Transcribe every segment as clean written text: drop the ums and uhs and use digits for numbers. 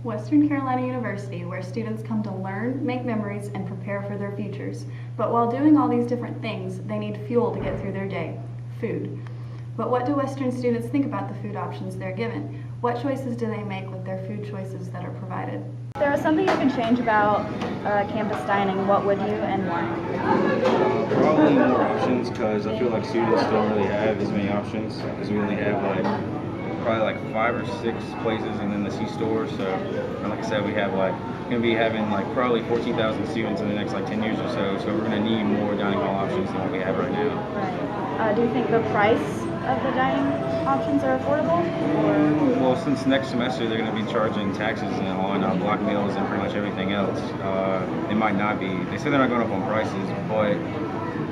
Western Carolina University, where students come to learn, make memories, and prepare for their futures. But while doing all these different things, they need fuel to get through their day: food. But what do Western students think about the food options they're given? What choices do they make with their food choices that are provided? If there was something you could change about campus dining, what would you and why? Probably more options, because I feel like students don't really have as many options, because we only have probably 5 or 6 places and then the C-store. So, and like I said, we have going to be having probably 14,000 students in the next 10 years or so. So we're going to need more dining hall options than what we have right now. Right. Do you think the price of the dining options are affordable? Or? Well, since next semester they're going to be charging taxes on block meals and pretty much everything else, it might not be. They say they're not going up on prices, but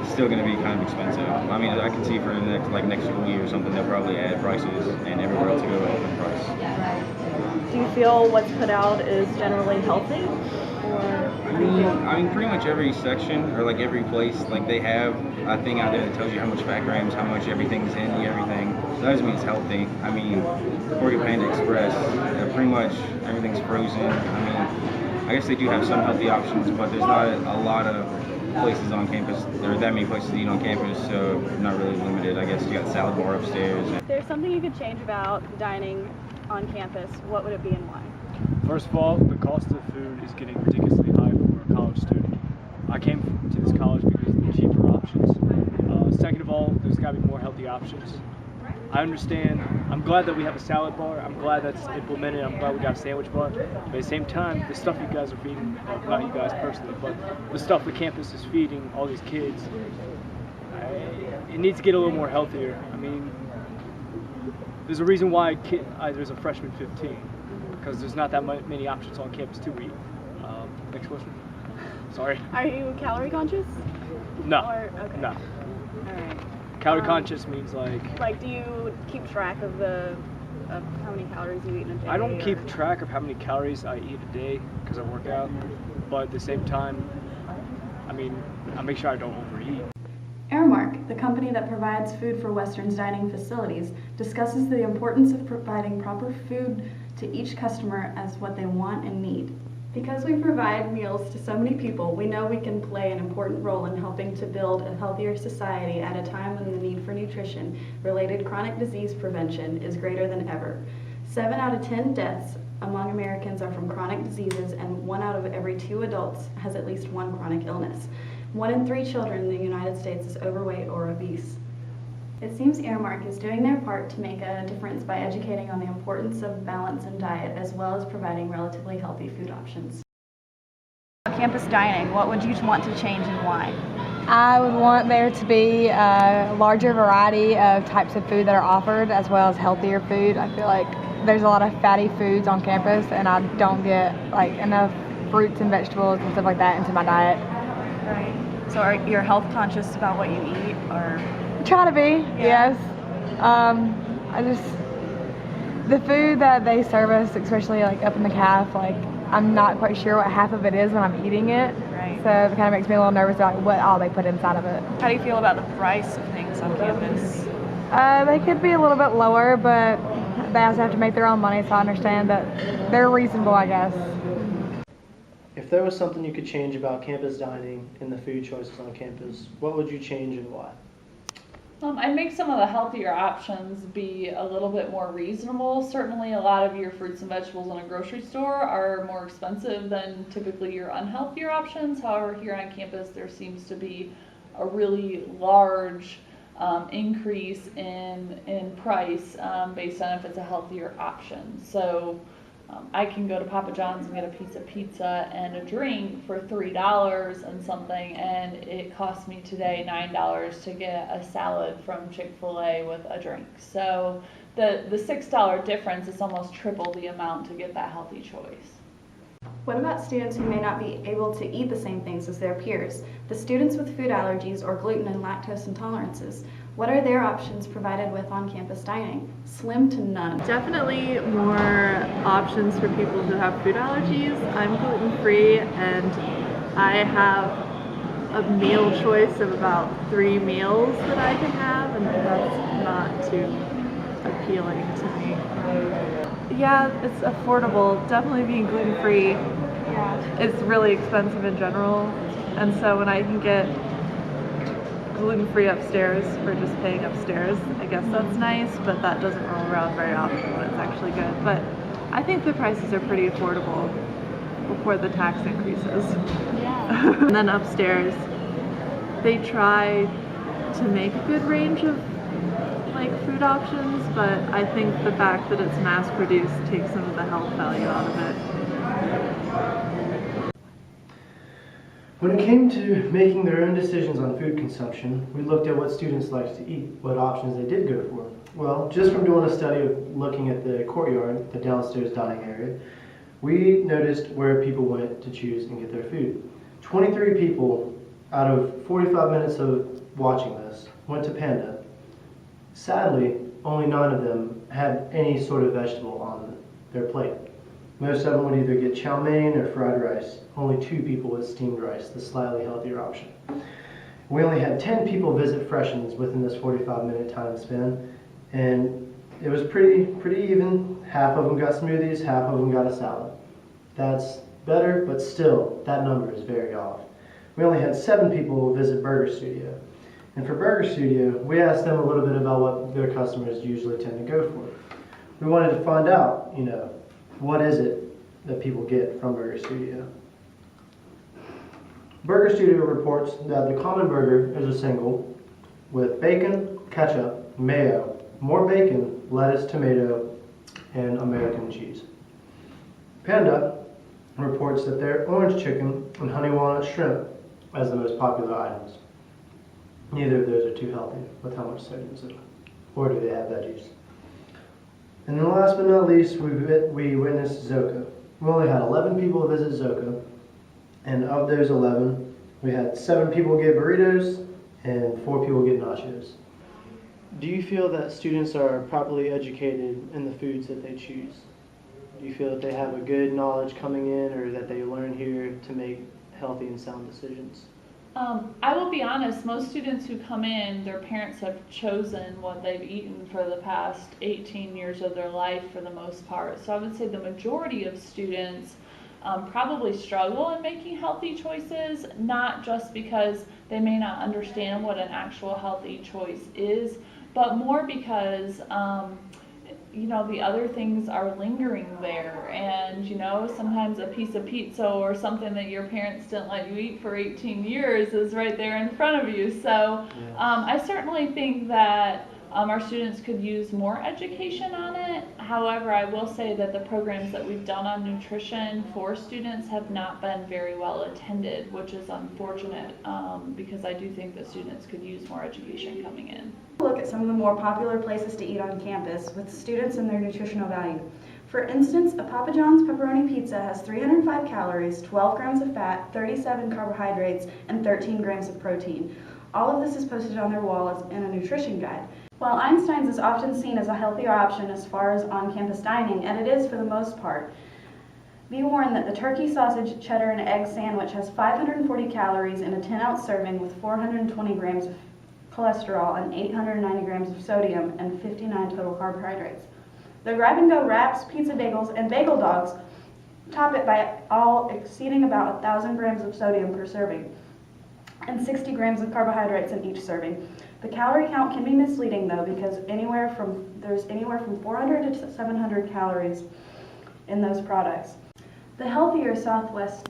it's still going to be kind of expensive. I mean, I can see for the next school year or something, they'll probably add prices and everywhere else to go up in price. Right. Do you feel what's put out is generally healthy? I mean, pretty much every section or every place, they have a thing out there that tells you how much fat grams, how much everything's in everything. So that doesn't mean it's healthy. I mean, Cordy Panda Express, pretty much everything's frozen. I mean, I guess they do have some healthy options, but there's not a lot of places on campus. There are that many places to eat on campus, so not really limited. I guess you got salad bar upstairs. If there's something you could change about dining on campus, what would it be and why? First of all, the cost of food is getting ridiculously high for a college student. I came to this college because of the cheaper options. Second of all, there's got to be more healthy options. I understand. I'm glad that we have a salad bar. I'm glad that's implemented. I'm glad we got a sandwich bar. But at the same time, the stuff you guys are feeding, not you guys personally, but the stuff the campus is feeding all these kids, it needs to get a little more healthier. I mean, there's a reason why there's a freshman 15, because there's not that many options on campus to eat. Next question. Sorry. Are you calorie conscious? No. Okay. No. All right. Calorie conscious means do you keep track of how many calories you eat in a day? I don't keep track of how many calories I eat a day because I work out, but at the same time, I mean, I make sure I don't overeat. Aramark, the company that provides food for Western's dining facilities, discusses the importance of providing proper food to each customer as what they want and need. Because we provide meals to so many people, we know we can play an important role in helping to build a healthier society at a time when the need for nutrition-related chronic disease prevention is greater than ever. 7 out of 10 deaths among Americans are from chronic diseases, and 1 out of every 2 adults has at least one chronic illness. 1 in 3 children in the United States is overweight or obese. It seems Aramark is doing their part to make a difference by educating on the importance of balance in diet, as well as providing relatively healthy food options. Campus dining, what would you want to change and why? I would want there to be a larger variety of types of food that are offered, as well as healthier food. I feel like there's a lot of fatty foods on campus, and I don't get enough fruits and vegetables and stuff like that into my diet. Right. So are you health conscious about what you eat, or? Try to be, Yeah. yes. The food that they serve us, especially up in the caf, I'm not quite sure what half of it is when I'm eating it. Right. So it kind of makes me a little nervous about what all they put inside of it. How do you feel about the price of things on campus? They could be a little bit lower, but they also have to make their own money, so I understand that they're reasonable, I guess. If there was something you could change about campus dining and the food choices on campus, what would you change and why? I'd make some of the healthier options be a little bit more reasonable. Certainly a lot of your fruits and vegetables in a grocery store are more expensive than typically your unhealthier options. However, here on campus there seems to be a really large increase in price based on if it's a healthier option. So I can go to Papa John's and get a piece of pizza and a drink for $3 and something, and it cost me today $9 to get a salad from Chick-fil-A with a drink. So the $6 difference is almost triple the amount to get that healthy choice. What about students who may not be able to eat the same things as their peers? The students with food allergies or gluten and lactose intolerances. What are their options provided with on-campus dining? Slim to none. Definitely more options for people who have food allergies. I'm gluten-free and I have a meal choice of about 3 meals that I can have, and that's not too appealing to me. Yeah, it's affordable. Definitely being gluten-free. Yeah. It's really expensive in general. And so when I can get gluten-free upstairs for just paying upstairs, I guess that's nice, but that doesn't roll around very often when it's actually good. But I think the prices are pretty affordable before the tax increases. Yeah. And then upstairs, they try to make a good range of like food options, but I think the fact that it's mass produced takes some of the health value out of it. When it came to making their own decisions on food consumption, we looked at what students liked to eat, what options they did go for. Well, just from doing a study of looking at the courtyard, the downstairs dining area, we noticed where people went to choose and get their food. 23 people out of 45 minutes of watching this went to Panda. Sadly, only 9 of them had any sort of vegetable on their plate. Most of them would either get chow mein or fried rice. Only 2 people with steamed rice, the slightly healthier option. We only had 10 people visit Freshens within this 45-minute time span, and it was pretty even. Half of them got smoothies, half of them got a salad. That's better, but still, that number is very off. We only had 7 people visit Burger Studio. And for Burger Studio, we asked them a little bit about what their customers usually tend to go for. We wanted to find out, what is it that people get from Burger Studio. Burger Studio reports that the common burger is a single with bacon, ketchup, mayo, more bacon, lettuce, tomato, and American cheese. Panda reports that their orange chicken and honey walnut shrimp as the most popular items. Neither of those are too healthy with how much sodium is in them. Or do they have veggies? And then last but not least, we witnessed Zoka. We only had 11 people visit Zoka, and of those 11, we had 7 people get burritos and 4 people get nachos. Do you feel that students are properly educated in the foods that they choose? Do you feel that they have a good knowledge coming in, or that they learn here to make healthy and sound decisions? I will be honest, most students who come in, their parents have chosen what they've eaten for the past 18 years of their life for the most part. So I would say the majority of students probably struggle in making healthy choices, not just because they may not understand what an actual healthy choice is, but more because the other things are lingering there, and sometimes a piece of pizza or something that your parents didn't let you eat for 18 years is right there in front of you. So I certainly think that our students could use more education on it. However, I will say that the programs that we've done on nutrition for students have not been very well attended, which is unfortunate, because I do think that students could use more education coming in. Look at some of the more popular places to eat on campus with students and their nutritional value. For instance, a Papa John's pepperoni pizza has 305 calories, 12 grams of fat, 37 carbohydrates, and 13 grams of protein. All of this is posted on their wall in a nutrition guide. While Einstein's is often seen as a healthier option as far as on-campus dining, and it is for the most part, be warned that the turkey, sausage, cheddar, and egg sandwich has 540 calories in a 10-ounce serving with 420 grams of cholesterol and 890 grams of sodium and 59 total carbohydrates. The grab-and-go wraps, pizza bagels, and bagel dogs top it by all exceeding about 1,000 grams of sodium per serving and 60 grams of carbohydrates in each serving. The calorie count can be misleading though, because there's anywhere from 400 to 700 calories in those products. The healthier Southwest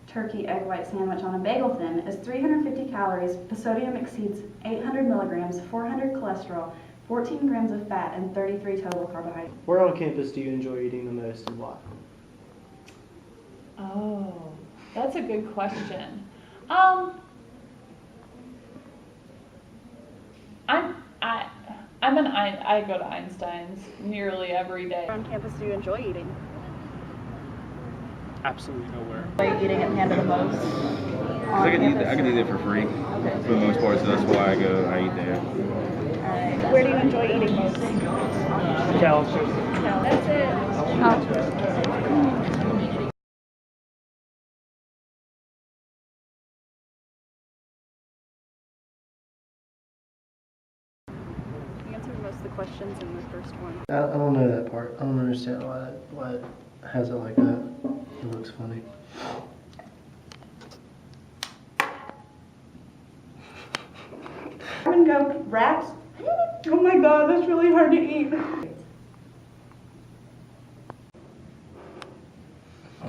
turkey egg white sandwich on a bagel thin is 350 calories, the sodium exceeds 800 milligrams, 400 cholesterol, 14 grams of fat, and 33 total carbohydrates. Where on campus do you enjoy eating the most, and why? Oh, that's a good question. I go to Einstein's nearly every day. Where on campus do you enjoy eating? Absolutely nowhere. Are you eating at Panda the most? I can eat there for free for the most part, so that's why I eat there. Alright. Where do you enjoy eating most? That's it. You answered most of the questions. questions in the first one. I don't know that part. I don't understand why it has it like that. It looks funny. Rabbit goat, rats. Oh my god, that's really hard to eat.